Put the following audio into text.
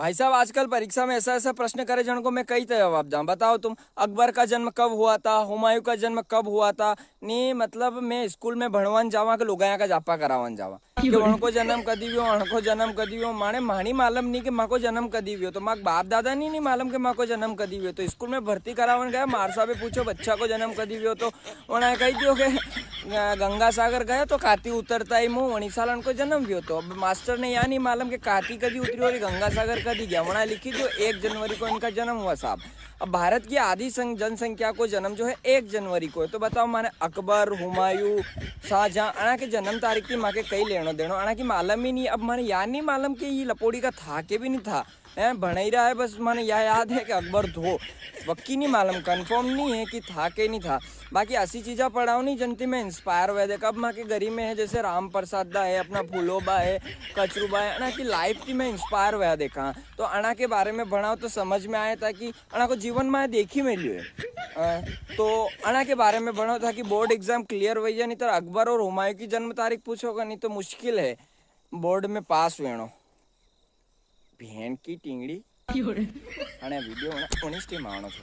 भाई साहब आजकल परीक्षा में ऐसा ऐसा प्रश्न करे जन को मैं कई जवाब दूं। बताओ तुम, अकबर का जन्म कब हुआ था, हुमायूं का जन्म कब हुआ था। नी मतलब मैं स्कूल में भणवन जावा के लुगाया का जापा करावन जावा कि वणको जन्म कदी वियो, अणको जन्म कदी वियो। माने मानी मालूम नहीं कि माको जन्म कदी वियो, तो माक बाप दादा नहीं मालूम कि माको जन्म कदी वियो। तो स्कूल में भर्ती करावन गया, मार साहब पूछो बच्चा को जन्म कदी वियो, तो उन्हें कही दियो कि गंगा सागर गया तो काती उतरता ही मुंह वणी साल उनको जन्म वियो। तो अब मास्टर ने यहाँ नहीं मालूम कि काती कदी उतरी और गंगा सागर कदी गया, वहाँ लिखी जो 1 जनवरी को इनका जन्म हुआ साहब। अब भारत की आधी जनसंख्या को जन्म जो है 1 जनवरी को है। तो बताओ माने अकबर, हुमायूं, शाहजहां अणा के जन्म तारीख की माँ के कई लेनो देनो अणा की मालूम ही नहीं। अब माने याद नहीं मालूम कि ये लपोड़ी का था के भी नहीं था है, बना ही रहा है बस। माने यह याद है कि अकबर धो, पक्की नहीं मालूम, कंफर्म नहीं है कि था के नहीं था। बाकी ऐसी चीज़ा पढ़ाओ नहीं जनती में इंस्पायर हुए। देख अब माँ के गरीब में है जैसे राम प्रसाद दा है, अपना फूलोबा है, कचरूबा है, अणा की लाइफ की मैं इंस्पायर हुआ देखा। तो अणा के बारे में बढ़ाओ तो समझ में आए ताकि अणा को जीवन में देखी मिली है। तो अणा के बारे में बढ़ाओ ताकि बोर्ड एग्जाम क्लियर हो जाए। नहीं तो अकबर और हुमायूं की जन्म तारीख पूछोगा नहीं तो मुश्किल है बोर्ड में पास वेणो। भेड़ की टींगड़ी અને વિડીયો 19 ટીમ આવવાનો છે।